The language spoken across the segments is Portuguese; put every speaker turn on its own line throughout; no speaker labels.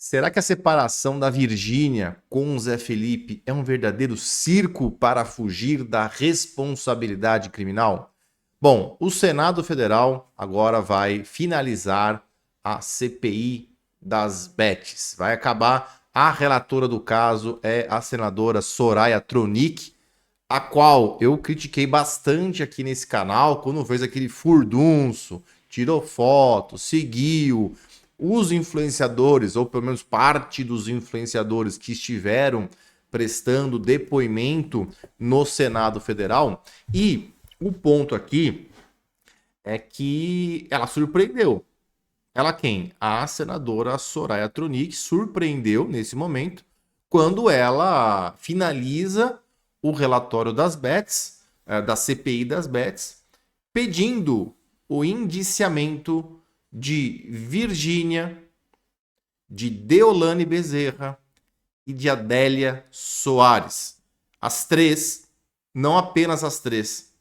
Será que a separação da Virgínia com o Zé Felipe é um verdadeiro circo para fugir da responsabilidade criminal? Bom, o Senado Federal agora vai finalizar a CPI das bets. Vai acabar. A relatora do caso é a senadora Soraya Tronic, a qual eu critiquei bastante aqui nesse canal quando fez aquele furdunço, tirou foto, seguiu os influenciadores, ou pelo menos parte dos influenciadores que estiveram prestando depoimento no Senado Federal. E o ponto aqui é que ela surpreendeu. Ela quem? A senadora Soraya Tronic surpreendeu nesse momento quando ela finaliza o relatório das bets, da CPI das bets, pedindo o indiciamento de Virgínia, de Deolane Bezerra e de Adélia Soares. As três, não apenas as três.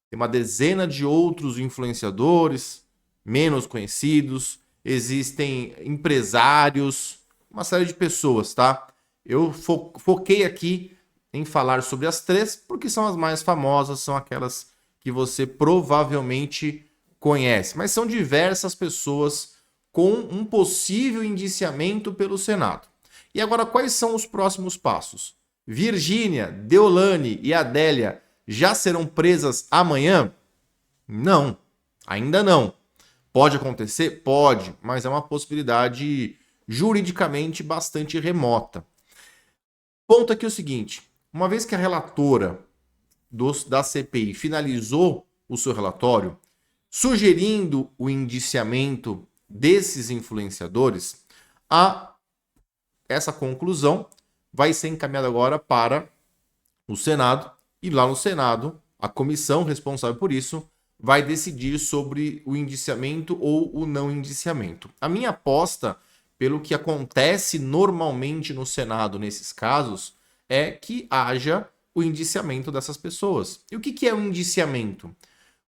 Tem uma dezena de outros influenciadores, menos conhecidos, existem empresários, uma série de pessoas, tá? Eu foquei aqui em falar sobre as três, porque são as mais famosas, são aquelas que você provavelmente conhece. Mas são diversas pessoas com um possível indiciamento pelo Senado. E agora, quais são os próximos passos? Virgínia, Deolane e Adélia já serão presas amanhã? Não, ainda não. Pode acontecer? Pode, mas é uma possibilidade juridicamente bastante remota. Ponto aqui é o seguinte, uma vez que a relatora da CPI finalizou o seu relatório, sugerindo o indiciamento desses influenciadores, essa conclusão vai ser encaminhada agora para o Senado, e lá no Senado, a comissão responsável por isso vai decidir sobre o indiciamento ou o não indiciamento. A minha aposta, pelo que acontece normalmente no Senado nesses casos, é que haja o indiciamento dessas pessoas. E o que é o indiciamento?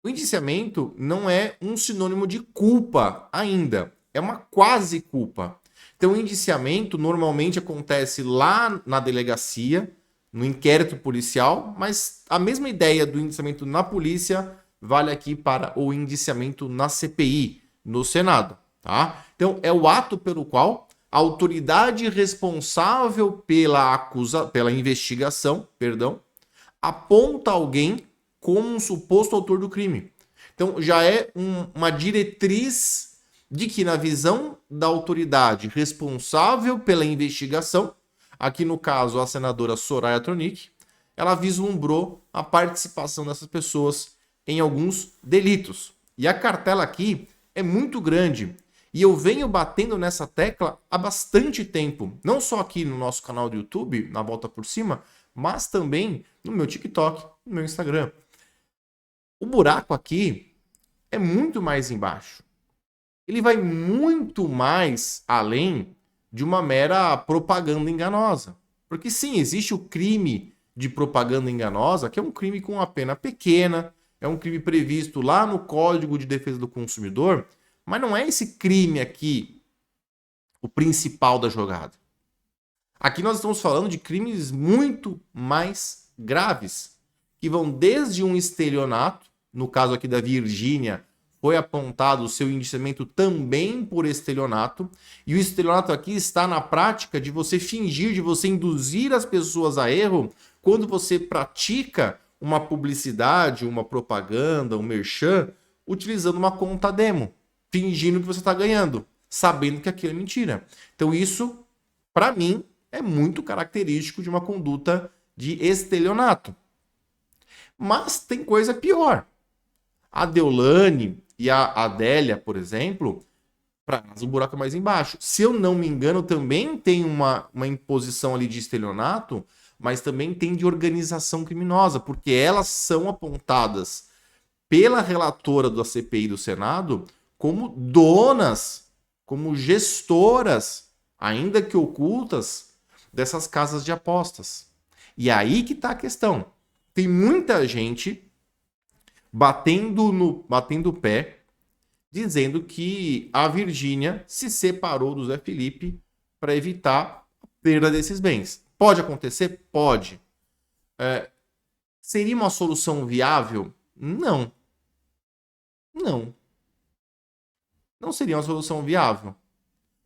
O indiciamento não é um sinônimo de culpa ainda, é uma quase culpa. Então, o indiciamento normalmente acontece lá na delegacia, no inquérito policial, mas a mesma ideia do indiciamento na polícia vale aqui para o indiciamento na CPI, no Senado, tá? Então, é o ato pelo qual a autoridade responsável pela investigação, aponta alguém como um suposto autor do crime. Então, já é uma diretriz de que, na visão da autoridade responsável pela investigação, aqui no caso a senadora Soraya Tronic, ela vislumbrou a participação dessas pessoas em alguns delitos. E a cartela aqui é muito grande. E eu venho batendo nessa tecla há bastante tempo. Não só aqui no nosso canal do YouTube, na Volta por Cima, mas também no meu TikTok, no meu Instagram. O buraco aqui é muito mais embaixo. Ele vai muito mais além de uma mera propaganda enganosa. Porque sim, existe o crime de propaganda enganosa, que é um crime com uma pena pequena, é um crime previsto lá no Código de Defesa do Consumidor, mas não é esse crime aqui o principal da jogada. Aqui nós estamos falando de crimes muito mais graves, que vão desde um estelionato, no caso aqui da Virgínia, foi apontado o seu indiciamento também por estelionato, e o estelionato aqui está na prática de você fingir, de você induzir as pessoas a erro quando você pratica uma publicidade, uma propaganda, um merchan, utilizando uma conta demo, fingindo que você está ganhando, sabendo que aquilo é mentira. Então isso, para mim, é muito característico de uma conduta de estelionato. Mas tem coisa pior. A Deolane e a Adélia, por exemplo, para nós o buraco é mais embaixo. Se eu não me engano, também tem uma imposição ali de estelionato, mas também tem de organização criminosa, porque elas são apontadas pela relatora da CPI do Senado como donas, como gestoras, ainda que ocultas, dessas casas de apostas. E aí que está a questão. Tem muita gente batendo o pé, dizendo que a Virgínia se separou do Zé Felipe para evitar a perda desses bens. Pode acontecer? Pode. Seria uma solução viável? Não. Não. Não seria uma solução viável.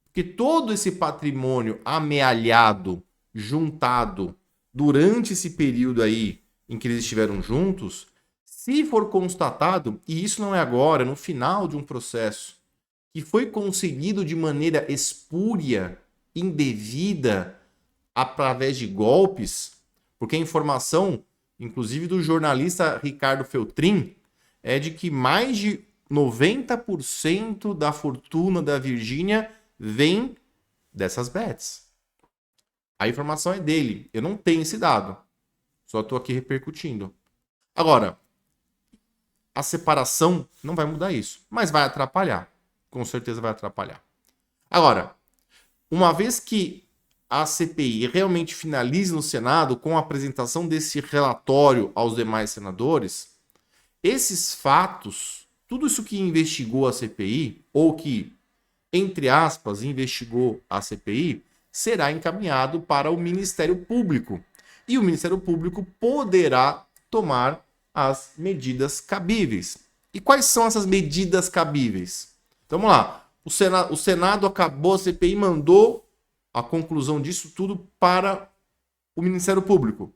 Porque todo esse patrimônio amealhado, juntado, durante esse período aí em que eles estiveram juntos, se for constatado, e isso não é agora, é no final de um processo, que foi conseguido de maneira espúria, indevida, através de golpes, porque a informação, inclusive do jornalista Ricardo Feltrin, é de que mais de 90% da fortuna da Virgínia vem dessas bets. A informação é dele. Eu não tenho esse dado. Só estou aqui repercutindo. Agora, a separação não vai mudar isso, mas vai atrapalhar. Com certeza vai atrapalhar. Agora, uma vez que a CPI realmente finalize no Senado com a apresentação desse relatório aos demais senadores, esses fatos, tudo isso que investigou a CPI, ou que, entre aspas, investigou a CPI, será encaminhado para o Ministério Público. E o Ministério Público poderá tomar as medidas cabíveis. E quais são essas medidas cabíveis? Então vamos lá. O Senado acabou a CPI e mandou a conclusão disso tudo para o Ministério Público.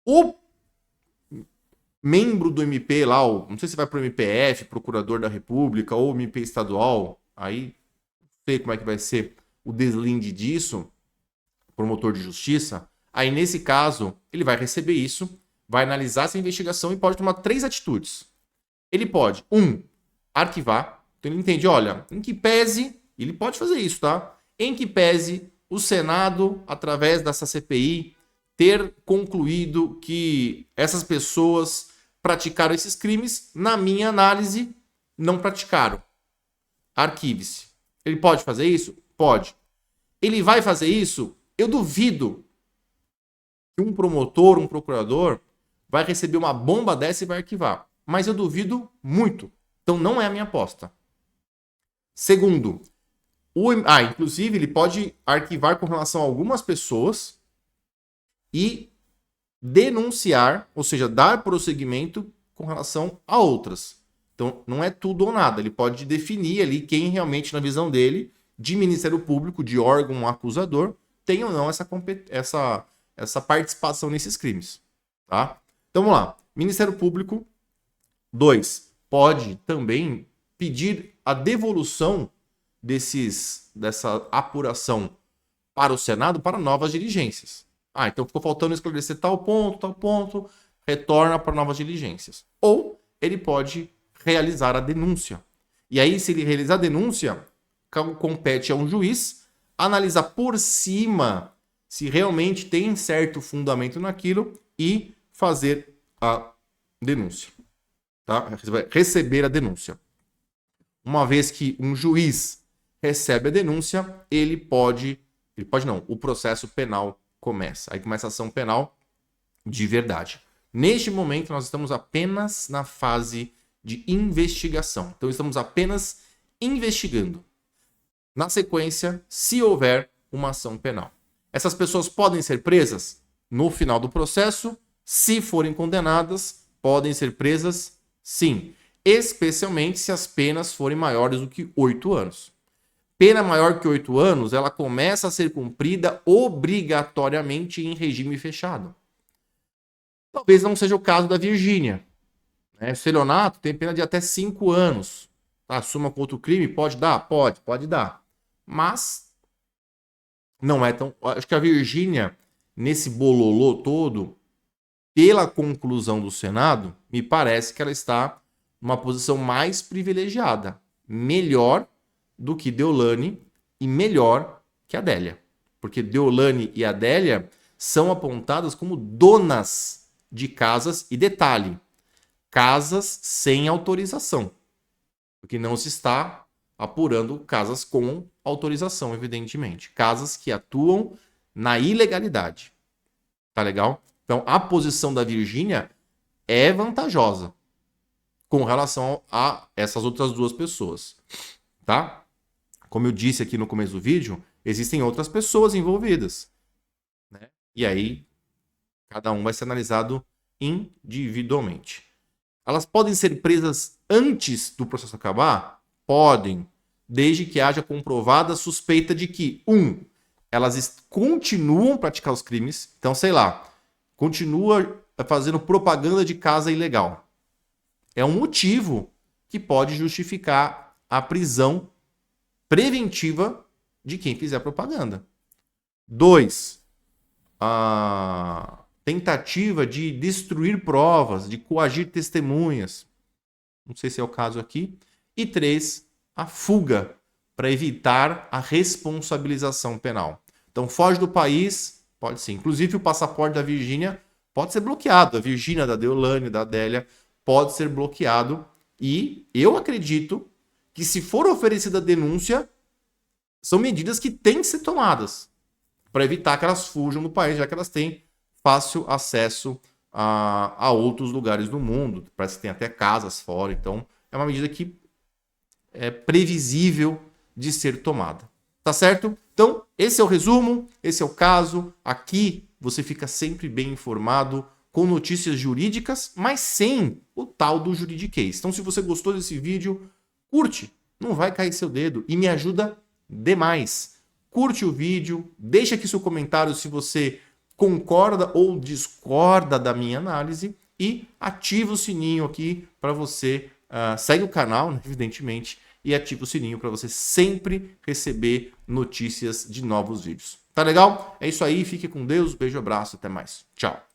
O membro do MP lá, não sei se vai para o MPF, Procurador da República, ou MP estadual, aí não sei como é que vai ser o deslinde disso, promotor de justiça, aí nesse caso ele vai receber isso, vai analisar essa investigação e pode tomar 3 atitudes. Ele pode, 1, arquivar, então ele entende, olha, em que pese, ele pode fazer isso, tá? Em que pese o Senado, através dessa CPI, ter concluído que essas pessoas praticaram esses crimes, na minha análise, não praticaram. Arquive-se. Ele pode fazer isso? Pode. Ele vai fazer isso? Eu duvido que um promotor, um procurador, vai receber uma bomba dessa e vai arquivar. Mas eu duvido muito. Então não é a minha aposta. Segundo, inclusive ele pode arquivar com relação a algumas pessoas e denunciar, ou seja, dar prosseguimento com relação a outras. Então não é tudo ou nada. Ele pode definir ali quem realmente, na visão dele, de Ministério Público, de órgão acusador, tem ou não essa participação nesses crimes. Tá? Então vamos lá. Ministério Público, 2, pode também pedir a devolução dessa apuração para o Senado para novas diligências. Então ficou faltando esclarecer tal ponto, retorna para novas diligências. Ou ele pode realizar a denúncia. E aí, se ele realizar a denúncia, compete a um juiz analisar por cima se realmente tem certo fundamento naquilo e fazer a denúncia. Tá? Receber a denúncia. Uma vez que um juiz recebe a denúncia, o processo penal começa. Aí começa a ação penal de verdade. Neste momento, nós estamos apenas na fase de investigação. Então, estamos apenas investigando. Na sequência, se houver uma ação penal. Essas pessoas podem ser presas no final do processo. Se forem condenadas, podem ser presas, sim. Especialmente se as penas forem maiores do que 8 anos. Pena maior que 8 anos, ela começa a ser cumprida obrigatoriamente em regime fechado. Talvez não seja o caso da Virgínia. Estelionato tem pena de até 5 anos. Assuma com outro crime, pode dar? Pode dar. Mas não é tão... Acho que a Virgínia, nesse bololô todo, pela conclusão do Senado, me parece que ela está numa posição mais privilegiada. Melhor do que Deolane e melhor que Adélia. Porque Deolane e Adélia são apontadas como donas de casas e, detalhe, casas sem autorização. Porque não se está apurando casas com autorização, evidentemente. Casas que atuam na ilegalidade. Tá legal? Então, a posição da Virgínia é vantajosa com relação a essas outras duas pessoas. Tá? Como eu disse aqui no começo do vídeo, Existem outras pessoas envolvidas, né? E aí, cada um vai ser analisado individualmente. Elas podem ser presas antes do processo acabar? Podem, desde que haja comprovada suspeita de que, elas continuam a praticar os crimes. Então, sei lá, continua fazendo propaganda de casa ilegal. É um motivo que pode justificar a prisão preventiva de quem fizer propaganda. 2, a tentativa de destruir provas, de coagir testemunhas. Não sei se é o caso aqui. E 3, a fuga, para evitar a responsabilização penal. Então, foge do país, pode ser. Inclusive, o passaporte da Virgínia pode ser bloqueado. A Virgínia, da Deolane, da Adélia, pode ser bloqueado. E eu acredito que, se for oferecida a denúncia, são medidas que têm que ser tomadas para evitar que elas fujam do país, já que elas têm fácil acesso a outros lugares do mundo. Parece que tem até casas fora. Então, é uma medida que é previsível de ser tomada. Tá certo? Então, esse é o resumo, esse é o caso. Aqui você fica sempre bem informado com notícias jurídicas, mas sem o tal do juridiquês. Então, se você gostou desse vídeo, curte, não vai cair seu dedo e me ajuda demais. Curte o vídeo, deixa aqui seu comentário se você concorda ou discorda da minha análise e ativa o sininho aqui para você, segue o canal, né, evidentemente, e ativa o sininho para você sempre receber notícias de novos vídeos. Tá legal? É isso aí, fique com Deus, beijo, abraço, até mais. Tchau.